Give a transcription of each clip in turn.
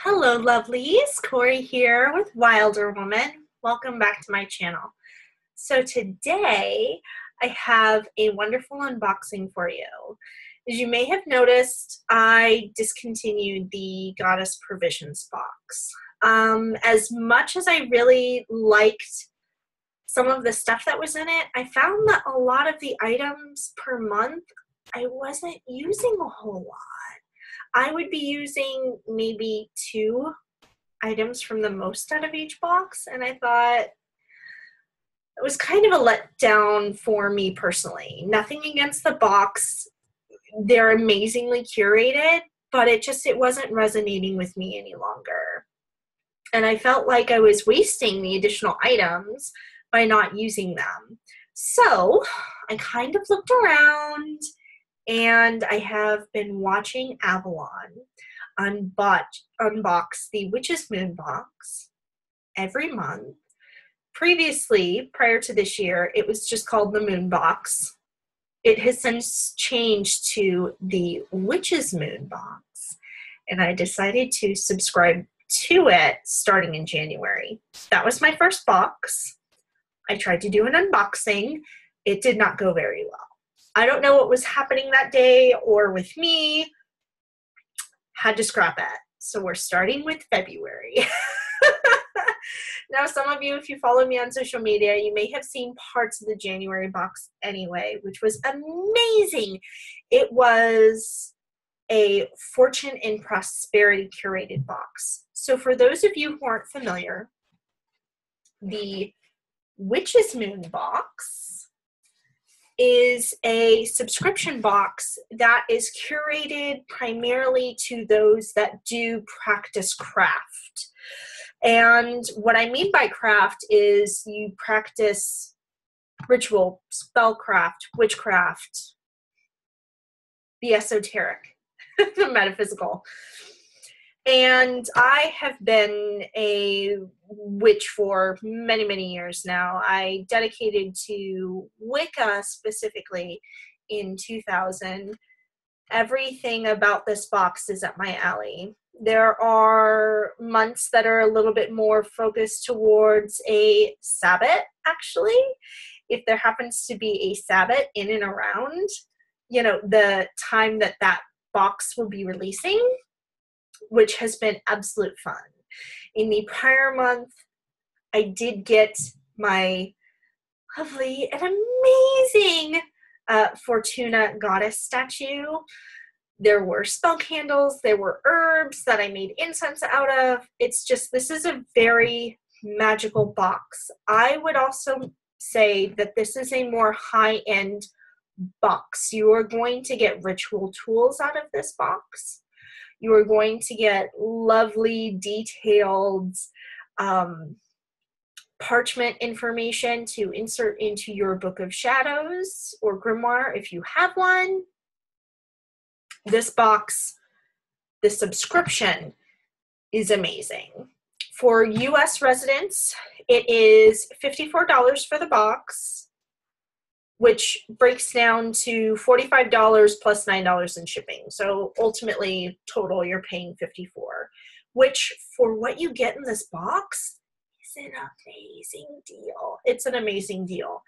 Hello, lovelies. Cory here with Wilder Woman. Welcome back to my channel. So today I have a wonderful unboxing for you. As you may have noticed, I discontinued the Goddess Provisions box. As much as I really liked some of the stuff that was in it, I found that a lot of the items per month I wasn't using a whole lot. I would be using maybe 2 items from the most out of each box, and I thought it was kind of a letdown for me personally. Nothing against the box. They're amazingly curated, but it wasn't resonating with me any longer. And I felt like I was wasting the additional items by not using them. So I kind of looked around, and I have been watching Avalon unbox the Witch's Moon box every month. Previously, prior to this year, it was just called the Moon box. It has since changed to the Witch's Moon box, and I decided to subscribe to it starting in January. That was my first box. I tried to do an unboxing. It did not go very well. I don't know what was happening that day or with me. Had to scrap it. So we're starting with February. Now, some of you, if you follow me on social media, you may have seen parts of the January box anyway, which was amazing. It was a Fortune and Prosperity curated box. So for those of you who aren't familiar, the Witch's Moon box is a subscription box that is curated primarily to those that do practice craft. And what I mean by craft is you practice ritual, spellcraft, witchcraft, the esoteric, the metaphysical. And I have been a witch for many, many years now. I dedicated to Wicca specifically in 2000. Everything about this box is up my alley. There are months that are a little bit more focused towards a Sabbath, actually. If there happens to be a Sabbath in and around, the time that that box will be releasing, which has been absolute fun. In the prior month, I did get my lovely and amazing Fortuna goddess statue. There were spell candles, there were herbs that I made incense out of. This is a very magical box. I would also say that this is a more high-end box. You are going to get ritual tools out of this box. You are going to get lovely, detailed parchment information to insert into your Book of Shadows or grimoire if you have one. This box, the subscription, is amazing. For US residents, it is $54 for the box, which breaks down to $45 plus $9 in shipping. So ultimately, total, you're paying $54, which for what you get in this box is an amazing deal. It's an amazing deal.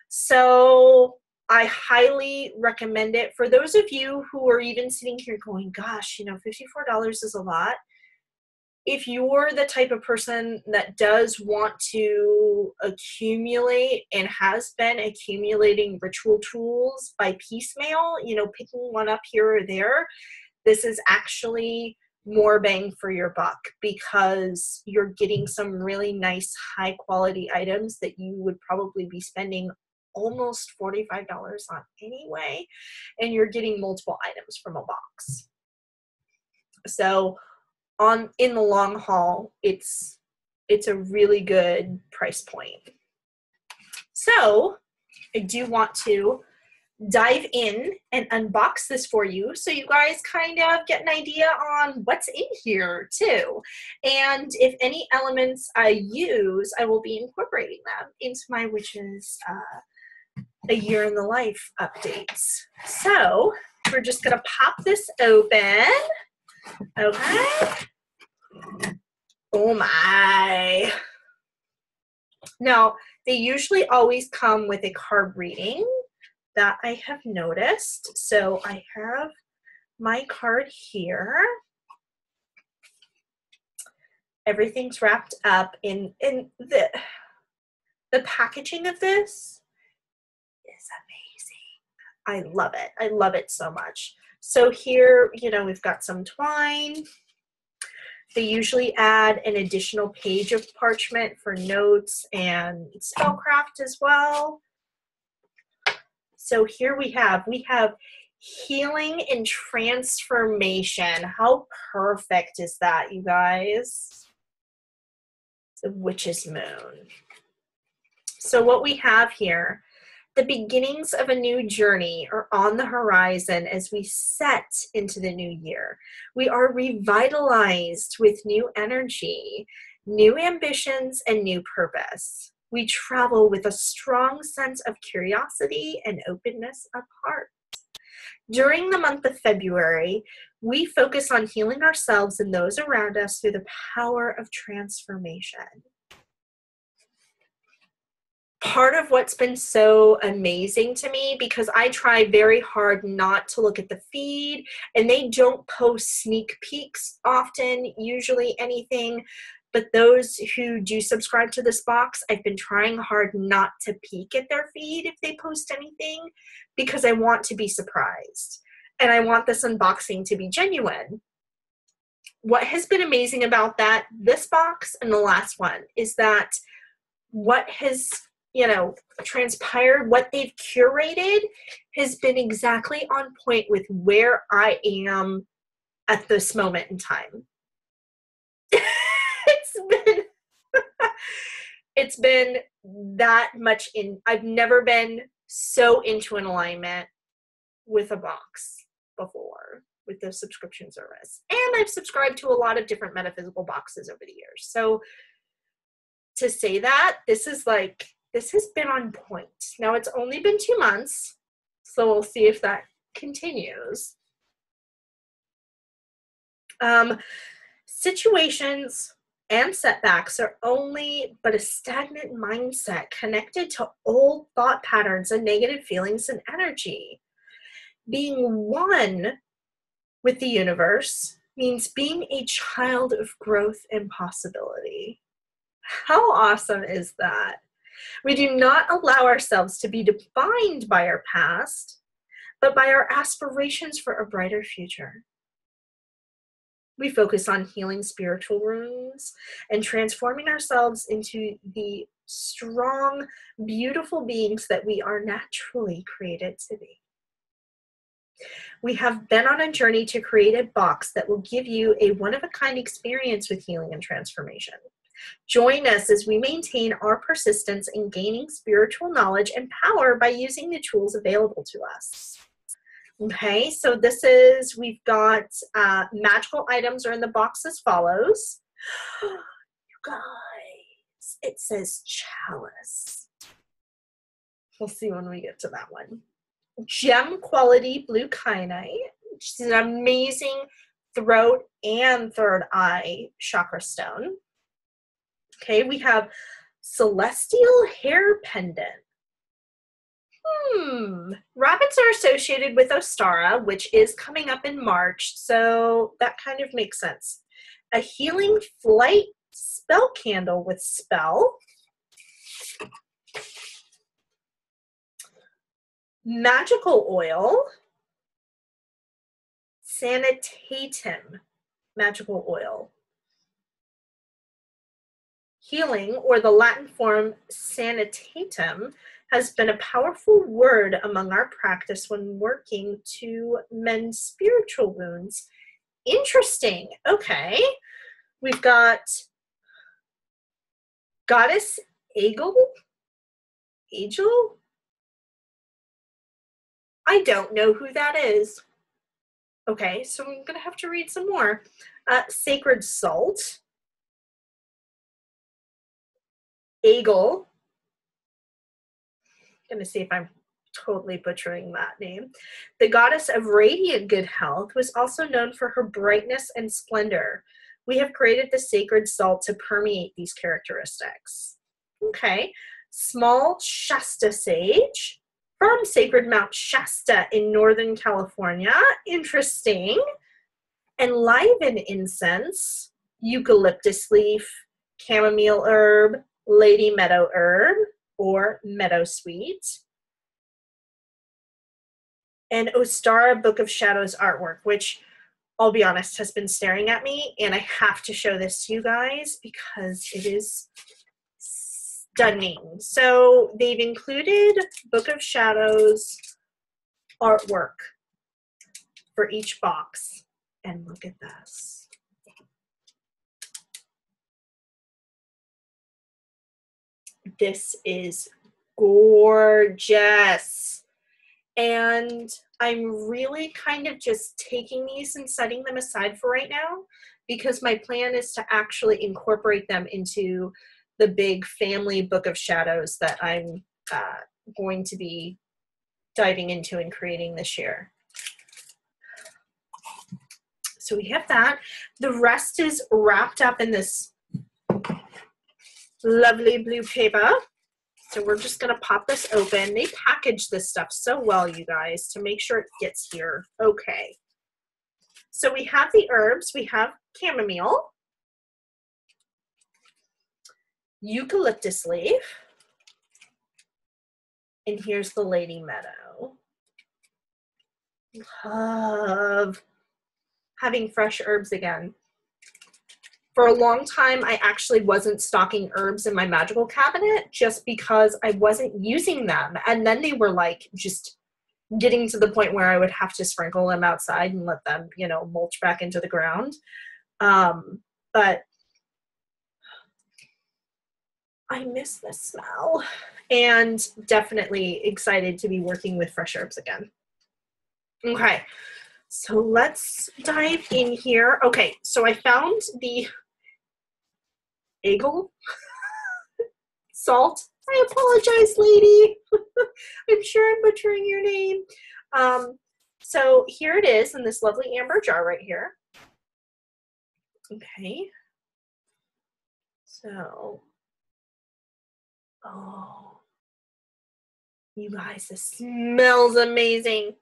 So I highly recommend it. For those of you who are even sitting here going, gosh, $54 is a lot. If you're the type of person that does want to accumulate and has been accumulating ritual tools by piecemeal, picking one up here or there, this is actually more bang for your buck because you're getting some really nice high quality items that you would probably be spending almost $45 on anyway, and you're getting multiple items from a box. So in the long haul, it's a really good price point. So I do want to dive in and unbox this for you so you guys kind of get an idea on what's in here too. And if any elements I use, I will be incorporating them into my witch's a year in the life updates. So we're just gonna pop this open. Okay. Oh my. Now, they usually always come with a card reading that I have noticed. So I have my card here. Everything's wrapped up in the packaging of this is amazing. I love it. I love it so much. So here, you know, we've got some twine. They usually add an additional page of parchment for notes and spellcraft as well. So here we have healing and transformation. How perfect is that, you guys? The Witch's Moon. So what we have here, the beginnings of a new journey are on the horizon as we set into the new year. We are revitalized with new energy, new ambitions, and new purpose. We travel with a strong sense of curiosity and openness of heart. During the month of February, we focus on healing ourselves and those around us through the power of transformation. Part of what's been so amazing to me, because I try very hard not to look at the feed, and they don't post sneak peeks often, usually anything, but those who do subscribe to this box, I've been trying hard not to peek at their feed if they post anything, because I want to be surprised, and I want this unboxing to be genuine. What has been amazing about that, this box and the last one, is that what has transpired, what they've curated has been exactly on point with where I am at this moment in time. It's been that much I've never been so into an alignment with a box before, with the subscription service. And I've subscribed to a lot of different metaphysical boxes over the years. So to say that, this has been on point. Now, it's only been 2 months, so we'll see if that continues. Situations and setbacks are only but a stagnant mindset connected to old thought patterns and negative feelings and energy. Being one with the universe means being a child of growth and possibility. How awesome is that? We do not allow ourselves to be defined by our past, but by our aspirations for a brighter future. We focus on healing spiritual wounds and transforming ourselves into the strong, beautiful beings that we are naturally created to be. We have been on a journey to create a box that will give you a one-of-a-kind experience with healing and transformation. Join us as we maintain our persistence in gaining spiritual knowledge and power by using the tools available to us. Okay, so we've got magical items are in the box as follows. You guys, it says Chalice. We'll see when we get to that one. Gem quality blue kyanite, which is an amazing throat and third eye chakra stone. Okay, we have celestial hair pendant. Rabbits are associated with Ostara, which is coming up in March, so that kind of makes sense. A healing flight spell candle with spell. Magical oil. Sanitatum magical oil. Healing, or the Latin form sanitatum, has been a powerful word among our practice when working to mend spiritual wounds. Interesting. Okay. We've got Goddess Agel? I don't know who that is. Okay, so I'm going to have to read some more. Sacred Salt. Agel. I'm going to see if I'm totally butchering that name. The goddess of radiant good health was also known for her brightness and splendor. we have created the sacred salt to permeate these characteristics. Okay, small Shasta sage from Sacred Mount Shasta in Northern California. Interesting. Enliven incense, eucalyptus leaf, chamomile herb, lady meadow herb, or meadowsweet. And Ostara Book of Shadows artwork, which, I'll be honest, has been staring at me, and I have to show this to you guys because it is stunning. So they've included Book of Shadows artwork for each box. And look at this. This is gorgeous. And I'm really kind of just taking these and setting them aside for right now because my plan is to actually incorporate them into the big family Book of Shadows that I'm going to be diving into and creating this year. So we have that. The rest is wrapped up in this lovely blue paper. So we're just going to pop this open. They package this stuff so well, you guys, to make sure it gets here. Okay. So we have the herbs. We have chamomile, eucalyptus leaf, and here's the lady meadow. Love having fresh herbs again. For a long time, I actually wasn't stocking herbs in my magical cabinet just because I wasn't using them. And then they were like just getting to the point where I would have to sprinkle them outside and let them, you know, mulch back into the ground. But I miss the smell and definitely excited to be working with fresh herbs again. Okay. So let's dive in here. Okay, so I found the Eagle salt. I apologize, lady. I'm sure I'm butchering your name. So here it is in this lovely amber jar right here. Okay. So, oh, you guys, this smells amazing.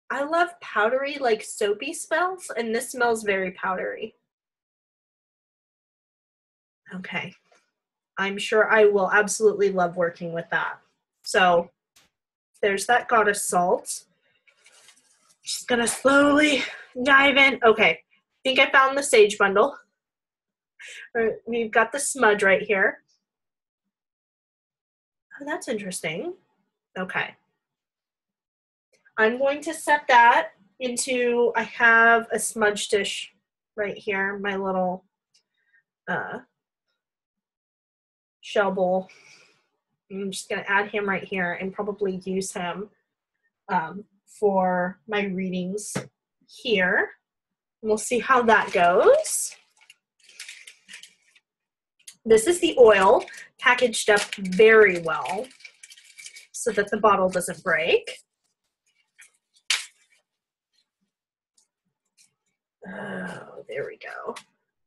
I love powdery, like soapy smells, and this smells very powdery. Okay. I'm sure I will absolutely love working with that. So there's that goddess salt. Just gonna slowly dive in. Okay, I think I found the sage bundle. We've got the smudge right here. Oh, that's interesting. Okay. I'm going to set that into, I have a smudge dish right here, my little shell bowl. I'm just going to add him right here and probably use him for my readings here. We'll see how that goes. This is the oil, packaged up very well so that the bottle doesn't break. Oh, there we go.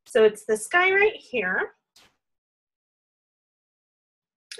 So it's this guy right here.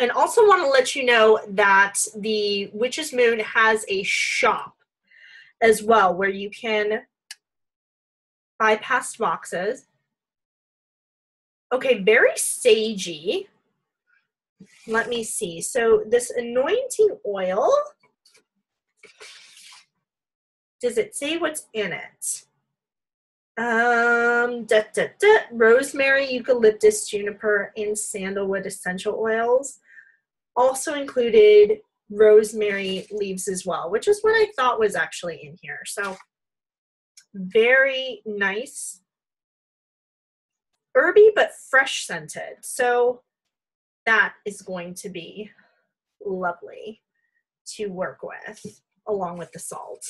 And also want to let you know that the Witch's Moon has a shop as well where you can buy past boxes. Okay, very sagey. Let me see. So this anointing oil, does it say what's in it? Rosemary, eucalyptus, juniper, and sandalwood essential oils. Also included rosemary leaves as well, which is what I thought was actually in here. So very nice. Herby, but fresh scented. So that is going to be lovely to work with along with the salt.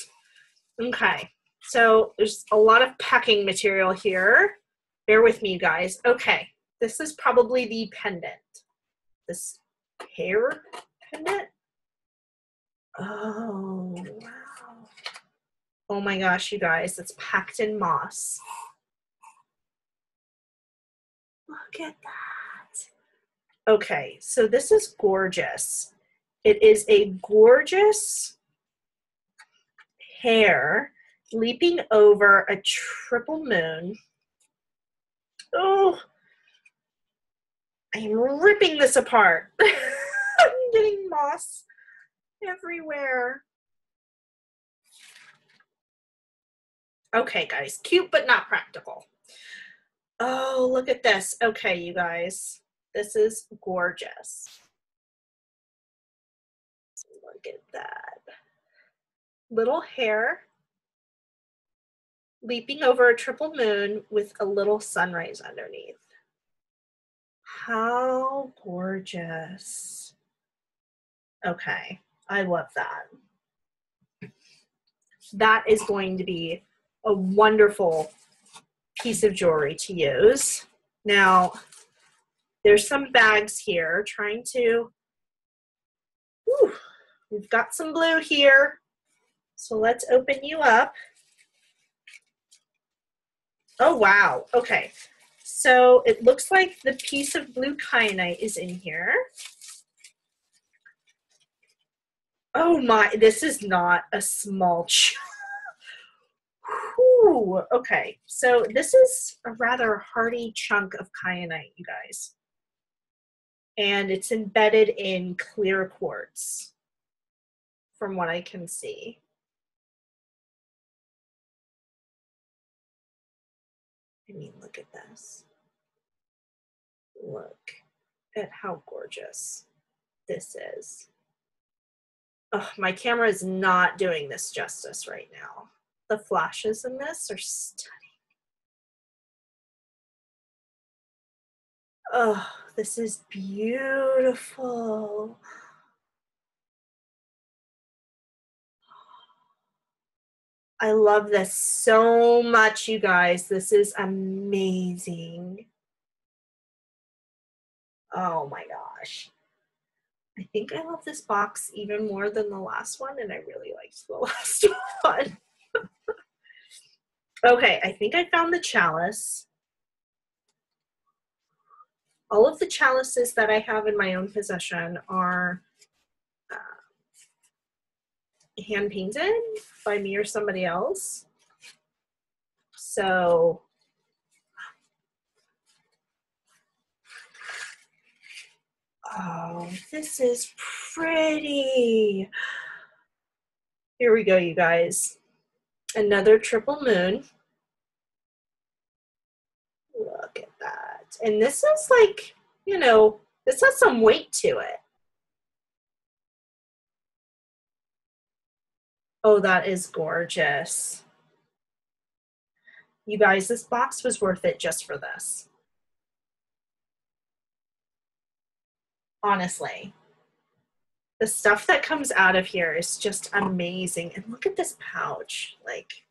Okay. So there's a lot of packing material here. Bear with me, you guys. Okay, this is probably the pendant. This hair pendant. Oh, wow. Oh my gosh, you guys, it's packed in moss. Look at that. Okay, so this is gorgeous. It is a gorgeous hair leaping over a triple moon. Oh, I'm ripping this apart. I'm getting moss everywhere. Okay, guys, cute but not practical. Oh, look at this. Okay, you guys, this is gorgeous. Look at that. Little hair leaping over a triple moon with a little sunrise underneath. How gorgeous. Okay, I love that. That is going to be a wonderful piece of jewelry to use. Now, there's some bags here trying to, we've got some blue here. So let's open you up. Oh, wow. Okay. So it looks like the piece of blue kyanite is in here. Oh my, this is not a small Whew. Okay, so this is a rather hearty chunk of kyanite, you guys. And it's embedded in clear quartz, from what I can see. I mean, look at this. Look at how gorgeous this is. Oh, my camera is not doing this justice right now. The flashes in this are stunning. Oh, this is beautiful. I love this so much, you guys. This is amazing. Oh my gosh. I think I love this box even more than the last one, and I really liked the last one. Okay, I think I found the chalice. All of the chalices that I have in my own possession are hand painted by me or somebody else. So oh, this is pretty. Here we go, you guys. Another triple moon. Look at that. And this is like, you know, this has some weight to it. Oh, that is gorgeous. You guys, this box was worth it just for this. Honestly. The stuff that comes out of here is just amazing. And look at this pouch. Like,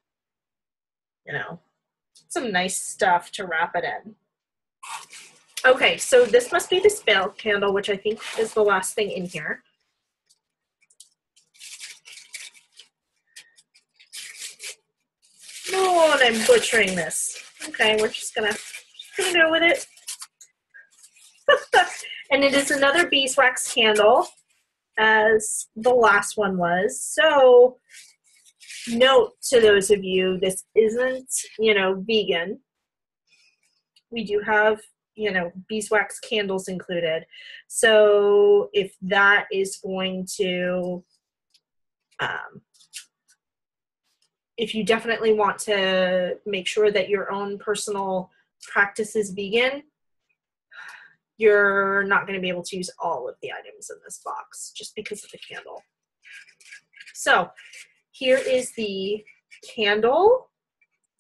you know, some nice stuff to wrap it in. Okay, so this must be the spell candle, which I think is the last thing in here. Oh, and I'm butchering this. Okay, we're just gonna go with it. And it is another beeswax candle, as the last one was. So note to those of you, this isn't, you know, vegan. We do have, you know, beeswax candles included. So if that is going to, if you definitely want to make sure that your own personal practice is vegan, you're not going to be able to use all of the items in this box just because of the candle. So here is the candle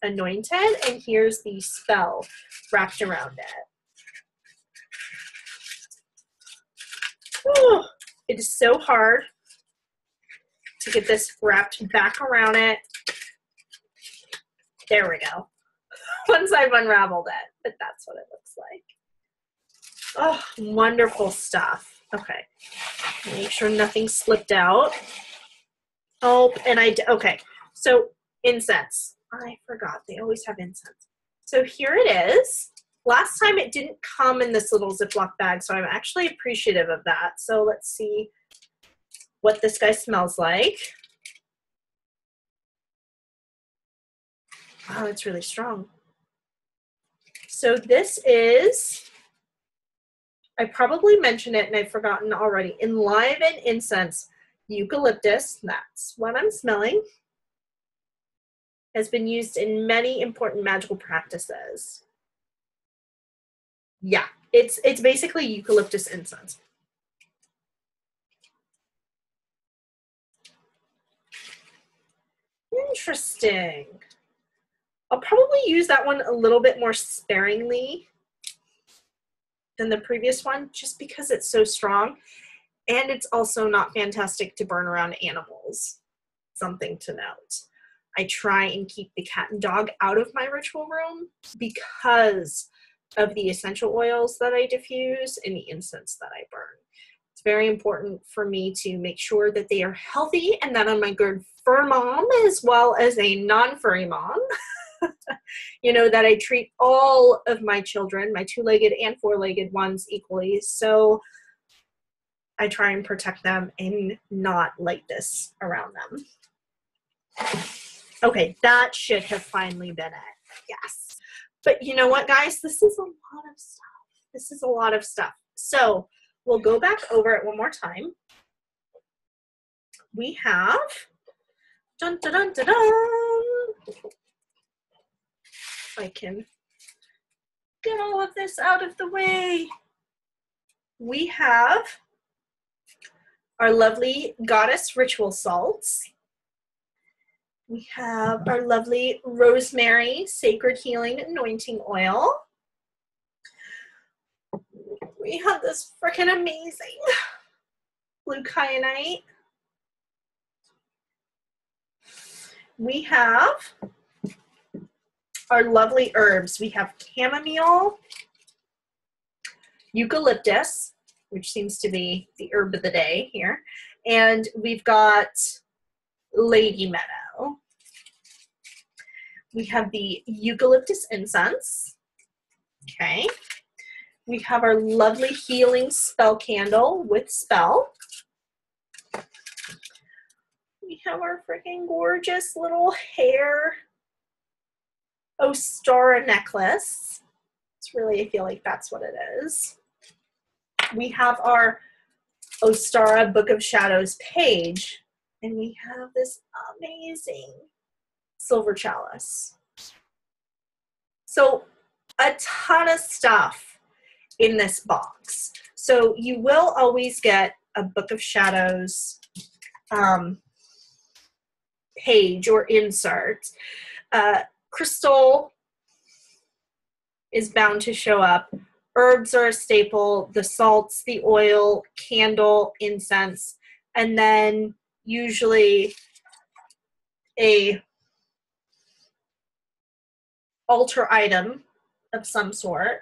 anointed, and here's the spell wrapped around it. Oh, it is so hard to get this wrapped back around it. There we go. Once I've unraveled it, but that's what it looks like. Oh, wonderful stuff. Okay, make sure nothing slipped out. Oh, and okay, so incense. I forgot, they always have incense. So here it is. Last time it didn't come in this little Ziploc bag, so I'm actually appreciative of that. So let's see what this guy smells like. Wow, it's really strong. So this is, I probably mentioned it and I've forgotten already, Enliven Incense Eucalyptus. That's what I'm smelling. Has been used in many important magical practices. Yeah, it's basically eucalyptus incense. Interesting. I'll probably use that one a little bit more sparingly than the previous one, just because it's so strong. And it's also not fantastic to burn around animals. Something to note. I try and keep the cat and dog out of my ritual room because of the essential oils that I diffuse and the incense that I burn. It's very important for me to make sure that they are healthy and that I'm a good fur mom as well as a non-furry mom. You know, that I treat all of my children, my two-legged and four-legged ones, equally. So I try and protect them and not like this around them. Okay, that should have finally been it. Yes. But you know what, guys? This is a lot of stuff. This is a lot of stuff. So we'll go back over it one more time. We have, dun, dun, dun, dun, dun. If I can get all of this out of the way. We have our lovely goddess ritual salts. We have our lovely rosemary sacred healing anointing oil. We have this freaking amazing blue kyanite. We have our lovely herbs. We have chamomile, eucalyptus, which seems to be the herb of the day here, and we've got lady meadow. We have the eucalyptus incense. Okay. We have our lovely healing spell candle with spell. We have our freaking gorgeous little hair Ostara necklace. It's really, I feel like that's what it is. We have our Ostara Book of Shadows page, and we have this amazing silver chalice. So a ton of stuff in this box. So you will always get a Book of Shadows page or insert. Crystal is bound to show up. Herbs are a staple, the salts, the oil, candle, incense, and then usually a altar item of some sort.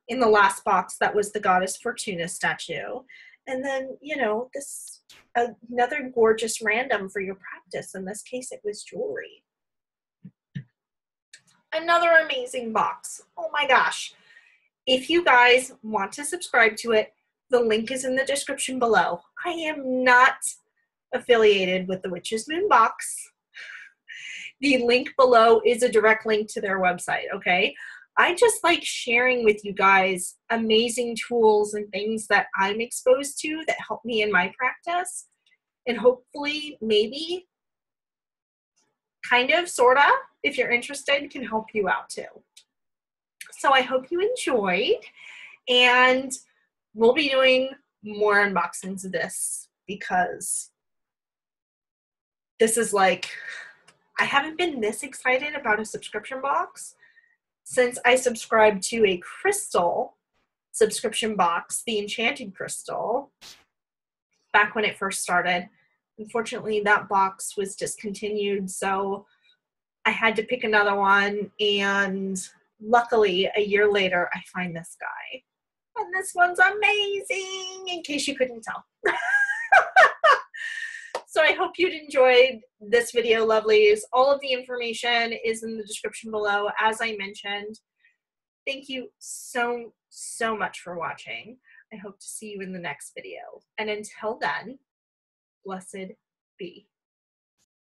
In the last box, that was the Goddess Fortuna statue. And then, you know, this another gorgeous random for your practice. In this case, it was jewelry. Another amazing box. Oh my gosh. If you guys want to subscribe to it, the link is in the description below. I am not affiliated with the Witch's Moon box. The link below is a direct link to their website, okay? I just like sharing with you guys amazing tools and things that I'm exposed to that help me in my practice, and hopefully, maybe, kind of, sorta, if you're interested, can help you out too. So I hope you enjoyed, and we'll be doing more unboxings of this because this is like, I haven't been this excited about a subscription box since I subscribed to a crystal subscription box, the Enchanted Crystal, back when it first started. Unfortunately, that box was discontinued, so I had to pick another one, and luckily, a year later, I find this guy. And this one's amazing, in case you couldn't tell. So I hope you'd enjoyed this video, lovelies. All of the information is in the description below, as I mentioned. Thank you so, so much for watching. I hope to see you in the next video. And until then, blessed be.